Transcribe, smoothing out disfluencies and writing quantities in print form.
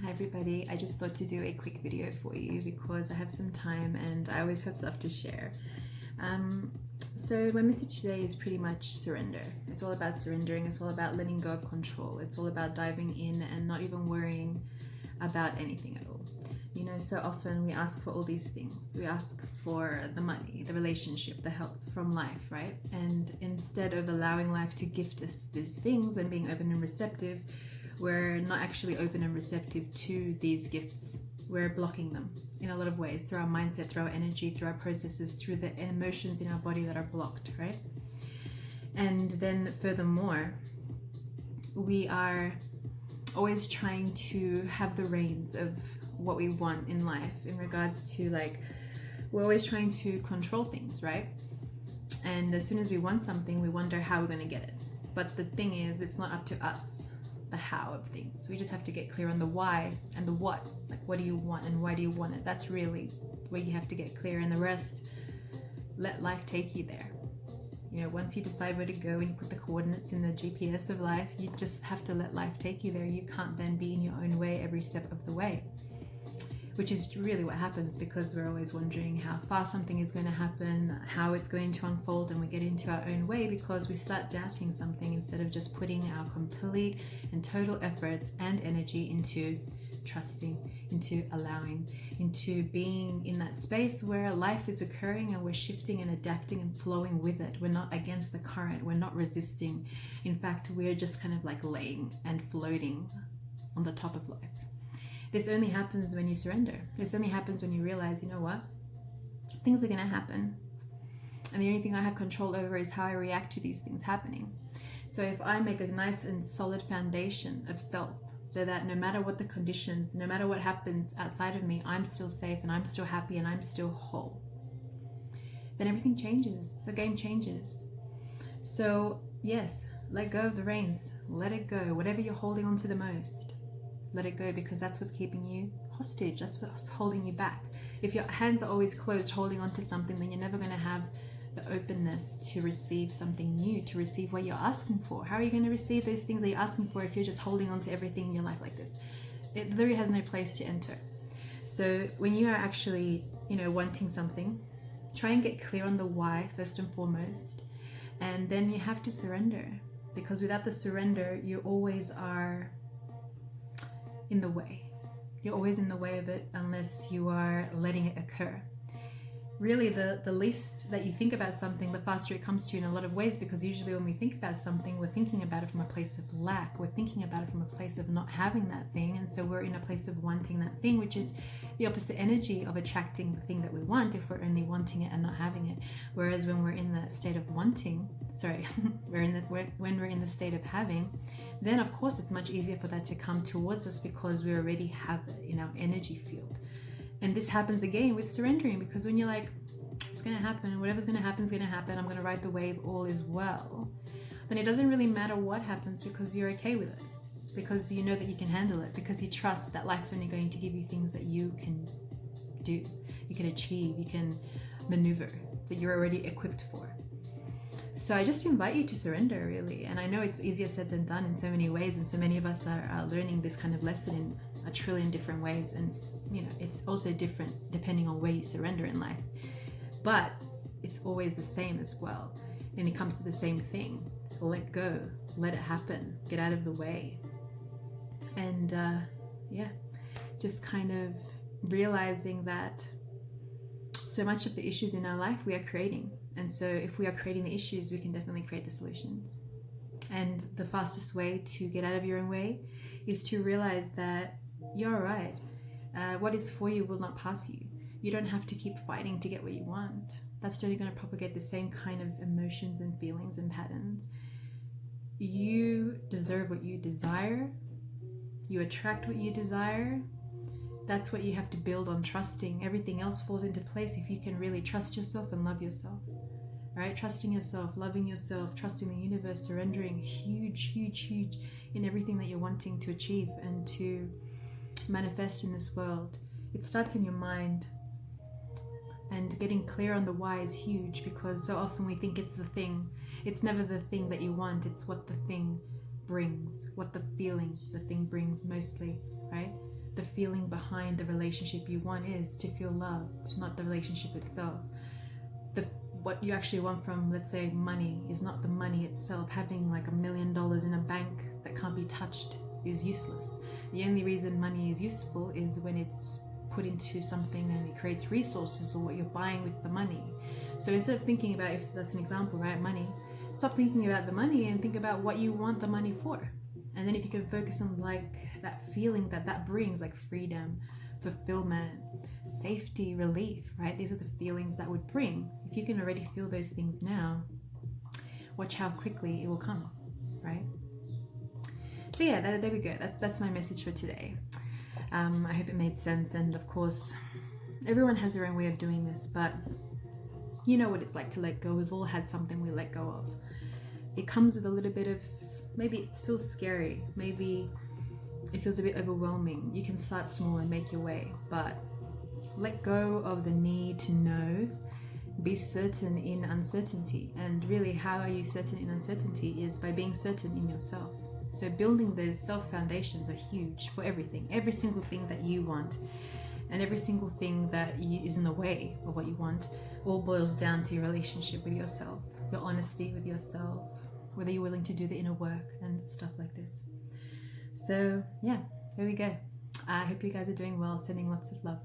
Hi everybody, I just thought to do a quick video for you because I have some time and I always have stuff to share. So my message today is pretty much surrender. It's all about surrendering, it's all about letting go of control. It's all about diving in and not even worrying about anything at all. You know, so often we ask for all these things. We ask for the money, the relationship, the health from life, right? And instead of allowing life to gift us these things and being open and receptive, we're not actually open and receptive to these gifts. We're blocking them in a lot of ways, through our mindset, through our energy, through our processes, through the emotions in our body that are blocked, right? And then furthermore, we are always trying to have the reins of what we want in life in regards to, like, we're always trying to control things, right? And as soon as we want something, we wonder how we're going to get it. But the thing is, it's not up to us, the how of things. We just have to get clear on the why and the what. Like, what do you want and why do you want it? That's really where you have to get clear, and the rest, let life take you there. You know, once you decide where to go and you put the coordinates in the GPS of life, you just have to let life take you there. You can't then be in your own way every step of the way, which is really what happens, because we're always wondering how fast something is going to happen, how it's going to unfold, and we get into our own way because we start doubting something instead of just putting our complete and total efforts and energy into trusting, into allowing, into being in that space where life is occurring and we're shifting and adapting and flowing with it. We're not against the current, we're not resisting. In fact, we're just kind of like laying and floating on the top of life. This only happens when you surrender. This only happens when you realize, you know what? Things are going to happen. And the only thing I have control over is how I react to these things happening. So if I make a nice and solid foundation of self, so that no matter what the conditions, no matter what happens outside of me, I'm still safe and I'm still happy and I'm still whole, then everything changes. The game changes. So yes, let go of the reins. Let it go. Whatever you're holding on to the most, let it go, because that's what's keeping you hostage. That's what's holding you back. If your hands are always closed holding on to something, then you're never going to have the openness to receive something new, to receive what you're asking for. How are you going to receive those things that you're asking for if you're just holding on to everything in your life like this? It literally has no place to enter. So when you are actually, wanting something, try and get clear on the why first and foremost, and then you have to surrender, because without the surrender, you always are in the way. You're always in the way of it unless you are letting it occur. Really, the least that you think about something, the faster it comes to you in a lot of ways, because usually when we think about something, we're thinking about it from a place of lack. We're thinking about it from a place of not having that thing, and so we're in a place of wanting that thing, which is the opposite energy of attracting the thing that we want, if we're only wanting it and not having it. Whereas when we're in the state of wanting, when we're in the state of having, then of course it's much easier for that to come towards us, because we already have it in our energy field. And this happens again with surrendering, because when you're like, it's going to happen, whatever's going to happen is going to happen, I'm going to ride the wave, all is well, then it doesn't really matter what happens, because you're okay with it, because you know that you can handle it, because you trust that life's only going to give you things that you can do, you can achieve, you can maneuver, that you're already equipped for. So I just invite you to surrender, really. And I know it's easier said than done in so many ways, and so many of us are learning this kind of lesson in a trillion different ways, and it's also different depending on where you surrender in life, but it's always the same as well, and it comes to the same thing. Let go, let it happen, get out of the way, and just kind of realizing that so much of the issues in our life we are creating. And so if we are creating the issues, we can definitely create the solutions. And the fastest way to get out of your own way is to realize that you're all right. What is for you will not pass you. You don't have to keep fighting to get what you want. That's only going to propagate the same kind of emotions and feelings and patterns. You deserve what you desire. You attract what you desire. That's what you have to build on trusting. Everything else falls into place if you can really trust yourself and love yourself. Right? Trusting yourself, loving yourself, trusting the universe, surrendering huge in everything that you're wanting to achieve and to manifest in this world. It starts in your mind, and getting clear on the why is huge, because so often we think it's the thing. It's never the thing that you want, it's what the thing brings, what the feeling the thing brings mostly, right? the feeling behind the relationship you want is to feel loved, not the relationship itself. What you actually want from, let's say, money is not the money itself. Having like $1 million in a bank that can't be touched is useless. The only reason money is useful is when it's put into something and it creates resources, or what you're buying with the money. So instead of thinking about, if that's an example, right, money, stop thinking about the money and think about what you want the money for. And then if you can focus on like that feeling that brings, like freedom, fulfillment, safety, relief, right? These are the feelings that would bring. If you can already feel those things now, watch how quickly it will come, right? So yeah, there we go. That's my message for today. I hope it made sense. And of course, everyone has their own way of doing this, but you know what it's like to let go. We've all had something we let go of. It comes with a little bit of, maybe it feels scary, maybe it feels a bit overwhelming. You can start small and make your way, but let go of the need to know. Be certain in uncertainty. And really, how are you certain in uncertainty is by being certain in yourself. So building those self foundations are huge for everything. Every single thing that you want, and every single thing that is in the way of what you want, all boils down to your relationship with yourself, your honesty with yourself, whether you're willing to do the inner work and stuff like this. So yeah, there we go. I hope you guys are doing well. Sending lots of love.